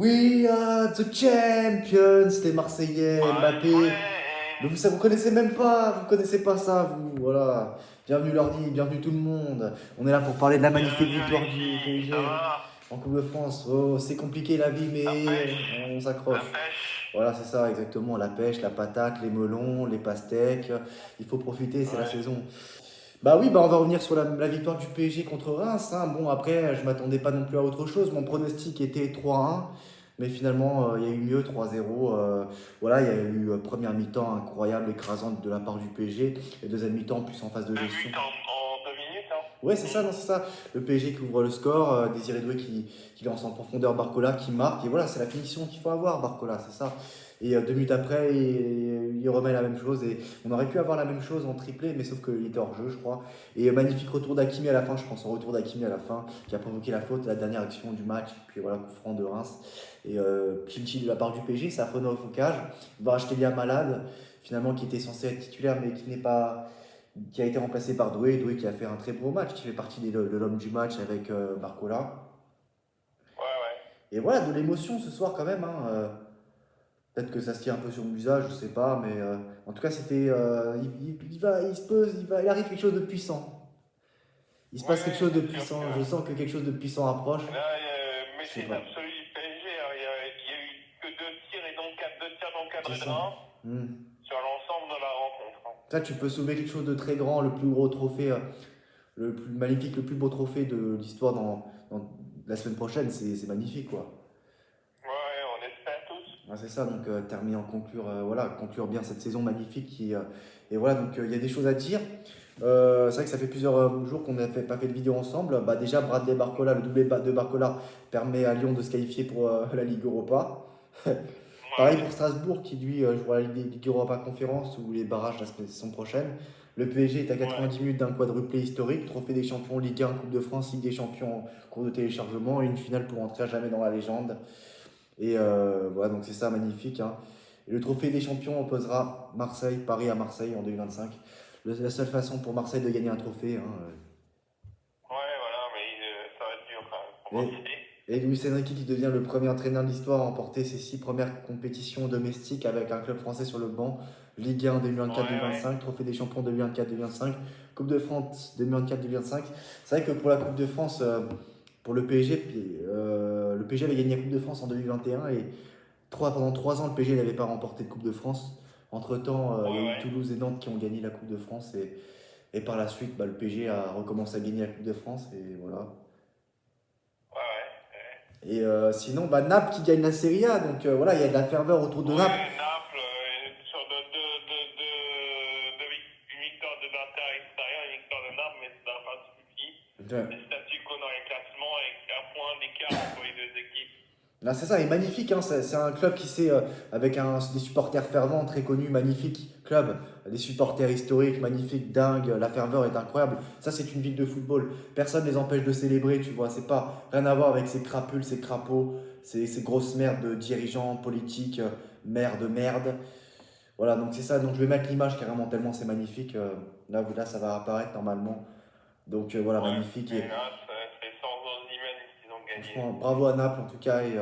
We are the champions, les Marseillais, Mbappé. Mais vous connaissez même pas, vous connaissez pas ça, vous. Voilà. Bienvenue Lordi, bienvenue tout le monde. On est là pour parler de la magnifique Bienvenue victoire du Alexis, ça PSG va? en Coupe de France. Oh, c'est compliqué la vie, La mais pêche? on La s'accroche. pêche? Voilà, c'est ça, exactement. La pêche, la patate, les melons, les pastèques. Il faut profiter, c'est la Ouais. saison. Bah oui, bah on va revenir sur la victoire du PSG contre Reims, hein. Bon, après, je m'attendais pas non plus à autre chose. Mon pronostic était 3-1, mais finalement, il y a eu mieux, 3-0. Voilà, il y a eu première mi-temps incroyable, écrasante de la part du PSG, et deuxième mi-temps plus en phase de Deux gestion. buts en 2 minutes, hein? Ouais, c'est ça, non, c'est ça. Le PSG qui ouvre le score, Désiré Doué qui lance en profondeur Barcola, qui marque, et voilà, c'est la finition qu'il faut avoir, Barcola, c'est ça. Et 2 minutes après, il remet la même chose, et on aurait pu avoir la même chose en triplé, mais sauf qu'il était hors jeu, je crois. Et magnifique retour d'Hakimi à la fin, je pense, au retour d'Hakimi à la fin, qui a provoqué la faute, la dernière action du match, puis voilà, coup franc de Reims. Et Clichy de la part du PSG, ça a fait au focage. Il va racheter Liam Malade, finalement, qui était censé être titulaire, mais qui a été remplacé par Doué, Doué qui a fait un très beau match, qui fait partie de l'homme du match avec Barcola. Ouais, ouais. Et voilà, de l'émotion ce soir quand même, hein. Peut-être que ça se tient un peu sur mon visage, je sais pas, mais en tout cas c'était, il va, il se pose, il arrive quelque chose de puissant. Il se Ouais, passe quelque ouais, chose de c'est sûr puissant. Je que sens que quelque chose de puissant approche. là, Je sais maîtrise pas. absolue du PSG, hein. Il y a eu que deux tirs et donc deux tirs C'est d'encadré de ça. Reims Hmm. sur l'ensemble de la rencontre, hein. Ça, tu peux soulever quelque chose de très grand, le plus gros trophée, le plus magnifique, le plus beau trophée de l'histoire dans la semaine prochaine. C'est magnifique, quoi. Ouais, ouais, on espère tous. Ouais, c'est ça, donc terminer en conclure, voilà, conclure bien cette saison magnifique et voilà, donc il y a des choses à dire. C'est vrai que ça fait plusieurs jours qu'on n'a pas fait de vidéo ensemble. Bah, déjà, Bradley Barcola, le doublé de Barcola, permet à Lyon de se qualifier pour la Ligue Europa. Pareil Ouais. pour Strasbourg qui lui jouera la Ligue Europa Conférence ou les barrages la saison prochaine. Le PSG est à Ouais. 90 minutes d'un quadruplé historique, trophée des champions, Ligue 1, Coupe de France, Ligue des champions, cours de téléchargement et une finale pour entrer à jamais dans la légende. Et voilà, donc c'est ça, magnifique, hein. Et le trophée des champions opposera Marseille, Paris à Marseille en 2025. La seule façon pour Marseille de gagner un trophée, hein. Ouais, voilà, mais ça va être dur quand même pour Et, Marseille. et Luis Enrique qui devient le premier entraîneur de l'histoire à remporter ses 6 premières compétitions domestiques avec un club français sur le banc. Ligue 1 Ouais, 2024-2025, ouais. Trophée des champions 2024-2025, Coupe de France 2024-2025. C'est vrai que pour la Coupe de France, pour le PSG avait gagné la Coupe de France en 2021 et pendant 3 ans, le PSG n'avait pas remporté de Coupe de France. Entre-temps, Ouais, il y a eu ouais. Toulouse et Nantes qui ont gagné la Coupe de France et par la suite, bah, le PSG a recommencé à gagner la Coupe de France et voilà. Ouais, ouais. Et sinon, bah, Naples qui gagne la Serie A, donc voilà, il y a de la ferveur autour de Naples. Ouais, Naples, sur une victoire de l'Inter à l'extérieur, une victoire de Naples, mais ça n'a pas suffi. Ouais. Les statu quo dans les classements avec un point d'écart entre les deux équipes. Là, c'est ça, il est magnifique, hein. C'est un club qui sait, avec des supporters fervents, très connus, magnifique club, des supporters historiques, magnifiques, dingues, la ferveur est incroyable. Ça, c'est une ville de football. Personne ne les empêche de célébrer, tu vois. C'est pas rien à voir avec ces crapules, ces crapauds, ces grosses merdes de dirigeants politiques, maires de merde. Voilà, donc c'est ça. Donc je vais mettre l'image carrément tellement c'est magnifique. Là, ça va apparaître normalement. Donc voilà, Ouais, magnifique. mais là, c'est sans Osimhen qu'ils ont gagné. Franchement, bravo à Naples en tout cas. Et,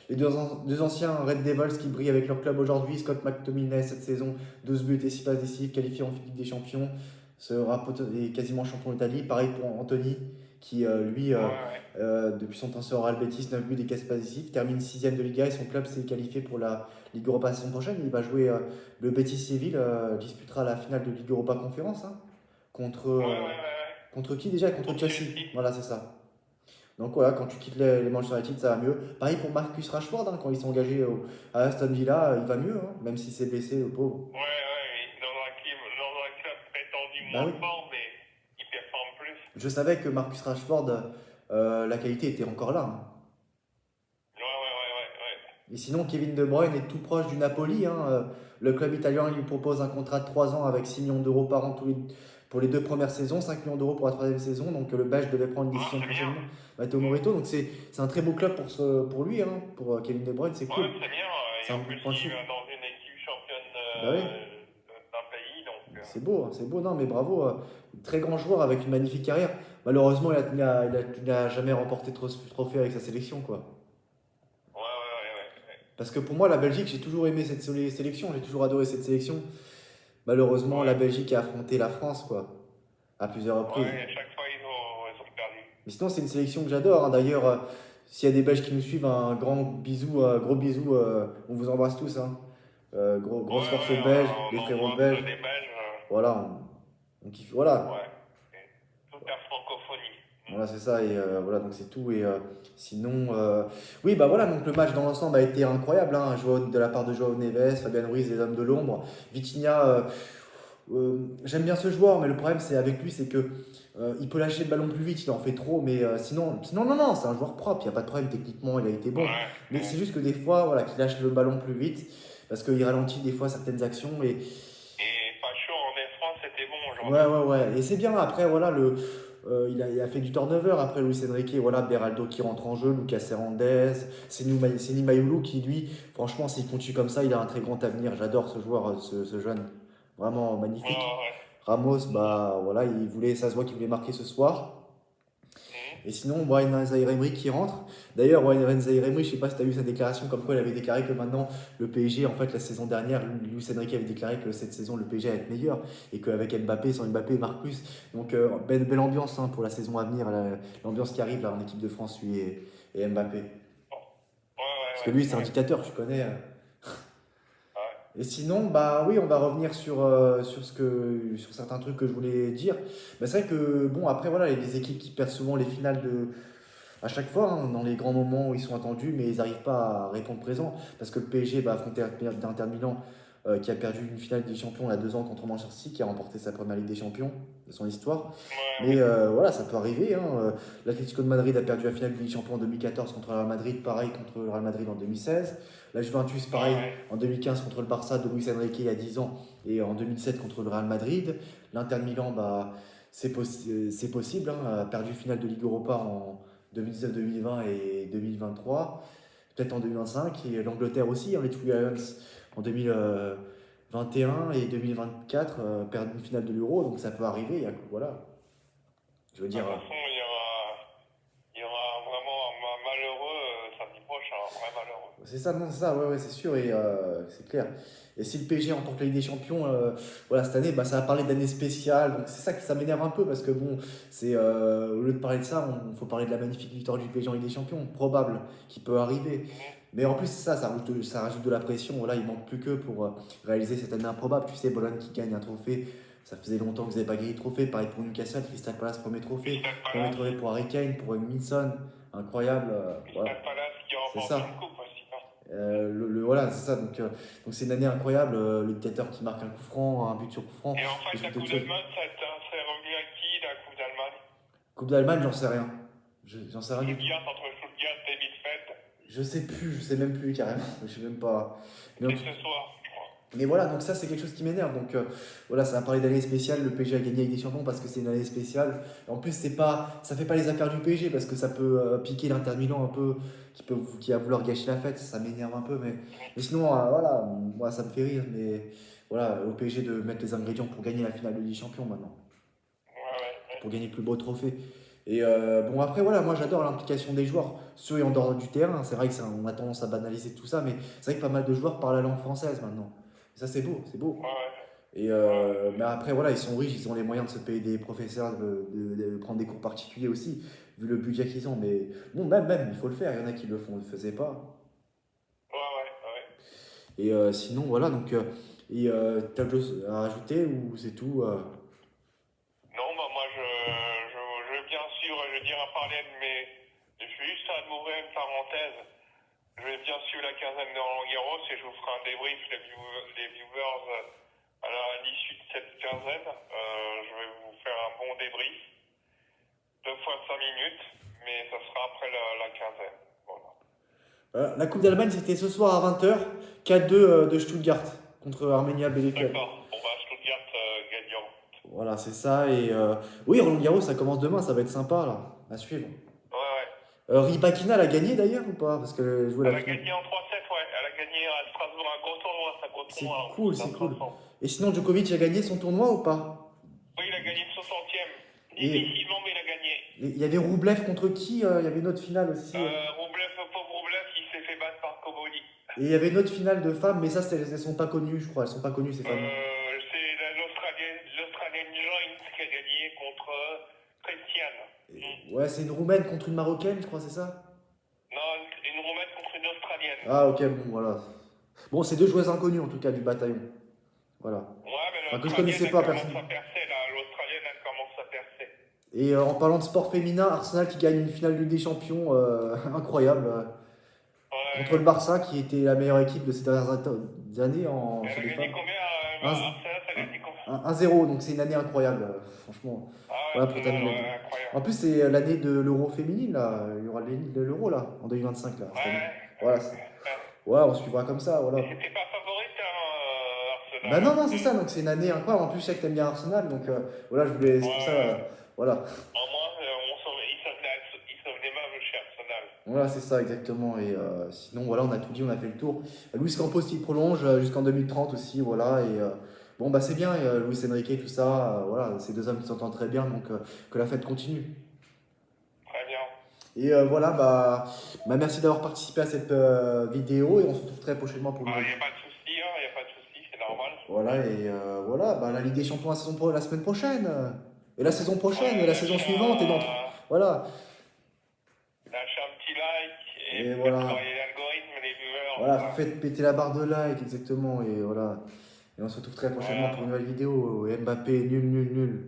les deux anciens Red Devils qui brillent avec leur club aujourd'hui, Scott McTominay cette saison, 12 buts et 6 passes décisives, qualifié en Ligue des Champions, est quasiment champion d'Italie. Pareil pour Anthony qui, lui, Ouais, ouais. depuis son transfert au Real Betis, 9 buts et 4 passes décisives, termine 6ème de Liga et son club s'est qualifié pour la Ligue Europa la saison prochaine. Il va jouer le Betis Séville, disputera la finale de Ligue Europa Conférence, hein, contre, Ouais, ouais, ouais, ouais. contre qui déjà? Contre Contre Chelsea. Chelsea. Voilà, c'est ça. Donc voilà, quand tu quittes les Manchester United, ça va mieux. Pareil pour Marcus Rashford, hein, quand ils sont engagés à Aston Villa, il va mieux, hein, même si c'est blessé, le pauvre. Ouais, ouais, dans un club prétendu Bah moins oui. fort, mais il performe plus. Je savais que Marcus Rashford, la qualité était encore là, hein. Ouais, ouais, ouais, ouais, ouais. Et sinon, Kevin De Bruyne est tout proche du Napoli, hein. Le club italien lui propose un contrat de 3 ans avec 6 millions d'euros par an pour les 2 premières saisons, 5 millions d'euros pour la troisième saison. Donc le Belge devait prendre une Ah, décision c'est bien. prochainement. Matteo Moretto, donc c'est un très beau club pour lui, hein, pour Kevin De Bruyne, c'est Ouais, cool. c'est bien. C'est Et un en plus, point il chou. va dans une équipe championne Bah oui. d'un pays, donc. C'est beau, hein, c'est beau, non mais bravo. Très grand joueur avec une magnifique carrière. Malheureusement, il n'a jamais remporté de trophée avec sa sélection, quoi. Ouais, ouais, ouais, Parce que pour moi, la Belgique, j'ai toujours aimé cette sélection, j'ai toujours adoré cette sélection. Malheureusement, la Ouais. Belgique a affronté la France, quoi, à plusieurs reprises. Ouais, et chaque fois, ils ont perdu. Mais sinon, c'est une sélection que j'adore, hein. D'ailleurs, s'il y a des Belges qui nous suivent, un grand bisou, gros bisou, on vous embrasse tous, hein. Ouais, Grosse force aux ouais, Belges, les on frérots embrasse belges. des Belges. Voilà, on kiffe. Voilà, Ouais. Et toute la francophonie. voilà c'est ça. Et voilà, donc c'est tout. Et sinon, oui, bah voilà, donc le match dans l'ensemble a été incroyable, hein. De la part de Joao Neves, Fabian Ruiz, les hommes de l'ombre. Vitinha, j'aime bien ce joueur, mais le problème c'est avec lui, c'est que il peut lâcher le ballon plus vite, il en fait trop, mais sinon, non, non, c'est un joueur propre, il n'y a pas de problème, techniquement, il a été bon. Ouais. Mais c'est juste que des fois, voilà, qu'il lâche le ballon plus vite, parce qu'il ralentit des fois certaines actions. Et Pacho en défense, c'était bon Ouais, aujourd'hui. ouais, ouais. Et c'est bien, après, voilà, il a fait du turnover, après Luis Enrique, voilà, Beraldo qui rentre en jeu, Lucas Hernandez, Seni Mayoulou qui, lui, franchement, s'il continue comme ça, il a un très grand avenir. J'adore ce joueur, ce jeune. Vraiment Ouais, magnifique. ouais. Ramos, bah voilà, ça se voit qu'il voulait marquer ce soir. Et sinon, Warren Zaïre-Emery qui rentre. D'ailleurs, Warren Zaïre-Emery, je sais pas si tu as vu sa déclaration, comme quoi il avait déclaré que maintenant, le PSG, en fait, la saison dernière, Luis Enrique avait déclaré que cette saison, le PSG allait être meilleur. Et qu'avec Mbappé, sans Mbappé, il marque plus. Donc, belle ambiance, hein, pour la saison à venir, l'ambiance qui arrive là en équipe de France, lui et Mbappé. Ouais, Parce que ouais, lui, c'est un ouais. dictateur, tu connais. Ouais. Et sinon, bah oui, on va revenir sur certains trucs que je voulais dire. Bah, c'est vrai que, bon, après, voilà, il y a des équipes qui perdent souvent les finales à chaque fois, hein, dans les grands moments où ils sont attendus, mais ils n'arrivent pas à répondre présent. Parce que le PSG va affronter l'Inter Milan, qui a perdu une finale des champions il y a 2 ans contre Manchester City, qui a remporté sa première Ligue des Champions de son histoire. Ouais, Mais ouais. voilà, ça peut arriver, hein. L'Atlético de Madrid a perdu la finale de Ligue des Champions en 2014 contre le Real Madrid, pareil contre le Real Madrid en 2016. La Juventus, pareil, Ouais, en 2015 contre le Barça de Luis Enrique il y a 10 ans, et en 2007 contre le Real Madrid. L'Inter Milan, bah, c'est possible, hein, a perdu finale de Ligue Europa en 2019, 2020 et 2023, peut-être en 2025. Et l'Angleterre aussi, hein, les Three Lions en 2021 et 2024 perdent une finale de l'Euro, donc ça peut arriver. Voilà, je veux de toute dire, façon, il y aura vraiment un malheureux samedi prochain, un vrai malheureux. c'est ça, non, c'est ça, ouais, ouais, c'est sûr, et c'est clair. Et si le PSG remporte la Ligue des Champions, voilà, cette année, bah, ça va parler d'année spéciale, donc c'est ça qui ça m'énerve un peu, parce que bon, au lieu de parler de ça, il faut parler de la magnifique victoire du PSG en Ligue des Champions, probable, qui peut arriver. Mais en plus, ça rajoute de la pression, voilà, il manque plus que pour réaliser cette année improbable. Tu sais, Bologne qui gagne un trophée, ça faisait longtemps que vous n'avez pas gagné de trophée, pareil pour Newcastle, Crystal Palace, Crystal premier Palace, trophée pour Harry Kane, pour Minson, incroyable, voilà, Crystal Palace qui c'est remporte ça. une coupe aussi. Hein. Voilà, c'est ça. Donc c'est une année incroyable. Le dictateur qui marque un coup franc, un but sur coup franc, Et en des fait, la trucs de Coupe tuerie. d'Allemagne, ça serait revenu à qui, la Coupe d'Allemagne? Coupe d'Allemagne, j'en sais rien. J'en sais rien du tout. Stuttgart, entre Stuttgart et Bielefeld. Je sais même plus carrément. Je sais même pas. Mais, en C'est tout- ce soir, je crois. mais voilà, donc ça c'est quelque chose qui m'énerve. Donc voilà, ça va parler d'année spéciale. Le PSG a gagné avec des champions parce que c'est une année spéciale. Et en plus, ça fait pas les affaires du PSG parce que ça peut piquer l'Inter Milan un peu, qui va vouloir gâcher la fête. Ça m'énerve un peu, mais sinon, voilà, moi ça me fait rire. Mais voilà, au PSG de mettre les ingrédients pour gagner la finale de Ligue des Champions maintenant, Ouais, ouais. pour gagner le plus beau trophée. Et bon, après, voilà, moi j'adore l'implication des joueurs sur et en dehors du terrain. C'est vrai que on a tendance à banaliser tout ça, mais c'est vrai que pas mal de joueurs parlent la langue française maintenant. Et ça, c'est beau, c'est beau. Ouais, Et ouais. mais après, voilà, ils sont riches, ils ont les moyens de se payer des professeurs, de prendre des cours particuliers aussi, vu le budget qu'ils ont. Mais bon, même, il faut le faire. Il y en a qui le font, ne le faisaient pas. Ouais, ouais, ouais. Et sinon, voilà, donc, t'as autre chose à rajouter ou c'est tout Non, bah moi, je vais bien sûr, je veux dire, à parler de mes. Je vais juste à m'ouvrir une parenthèse. Je vais bien suivre la quinzaine de Roland Garros et je vous ferai un débrief, les viewers, à l'issue de cette quinzaine. Je vais vous faire un bon débrief. 2 fois 5 minutes, mais ça sera après la quinzaine. Voilà. La Coupe d'Allemagne, c'était ce soir à 20h, 4-2 de Stuttgart contre Arminia Bielefeld. D'accord. On va à Stuttgart gagnant. Voilà, c'est ça. Et oui, Roland Garros, ça commence demain, ça va être sympa là, à suivre. Ouais, ouais. Rybakina l'a gagné d'ailleurs ou pas? Parce qu'elle jouait la Elle a finale. gagné en 3-7, ouais. Elle a gagné à Strasbourg, un gros tournoi, c'est un gros C'est tournoi. cool, C'est c'est cool. intéressant. Et sinon, Djokovic a gagné son tournoi ou pas? Oui, il a gagné le 60e. Et Difficilement, mais il a gagné. il y avait Roublev contre qui? Il y avait une autre finale aussi. Roublev, pauvre Roublev, il s'est fait battre par Boboli. Et il y avait une autre finale de femmes, mais ça, elles sont pas connues, je crois. Elles sont pas connues, ces femmes. C'est l'Australienne Joyce qui a gagné contre Christiane. Ouais, c'est une Roumaine contre une Marocaine, je crois, c'est ça? Non, une Roumaine contre une Australienne. Ah, ok, bon, voilà. Bon, c'est deux joueuses inconnues, en tout cas, du bataillon. Voilà. Ouais, mais Enfin, que je l'Australienne, connaissais elle pas, commence personne. à percer, là. L'Australienne, elle commence à percer. Et en parlant de sport féminin, Arsenal qui gagne une finale Ligue des Champions incroyable contre le Ouais. Barça, qui était la meilleure équipe de ces dernières années Elle chez a les gagné femmes. combien? Un- Arsenal, elle a gagné combien? 1-0, donc c'est une année incroyable, franchement. Ah ouais, Voilà pour absolument, terminer. ouais, incroyable. En plus, c'est l'année de l'Euro féminine, là. Il y aura l'Euro, là, en 2025, là, cette année. Ouais. Voilà, ouais, on suivra comme ça, voilà. Et c'était pas favorite, hein, Bah Arsenal. non, non, c'est ça, donc c'est une année incroyable. En plus, je sais que t'aimes bien Arsenal, donc voilà, je voulais, c'est pour ça, voilà. En moins, ils s'en venaient même chez Arsenal. Voilà, c'est ça, exactement. Et sinon, voilà, on a tout dit, on a fait le tour. Luis Campos, il prolonge jusqu'en 2030 aussi, voilà. Et bon, bah c'est bien, Luis Enrique, tout ça, voilà, ces deux hommes qui s'entendent très bien, donc que la fête continue. Très bien. Et voilà, bah merci d'avoir participé à cette vidéo et on se retrouve très prochainement pour une Il nouvelle. n'y a pas de souci, il n'y a pas de souci, c'est normal. Voilà, et voilà, bah la Ligue des Champions la semaine prochaine. Et la saison prochaine, et la saison suivante, et dans. Voilà. Lâchez un petit like Et et voilà. travailler l'algorithme, les viewers. Voilà, faites péter la barre de like, exactement, et voilà. Et on se retrouve très prochainement pour une nouvelle vidéo. Et Mbappé, nul, nul, nul.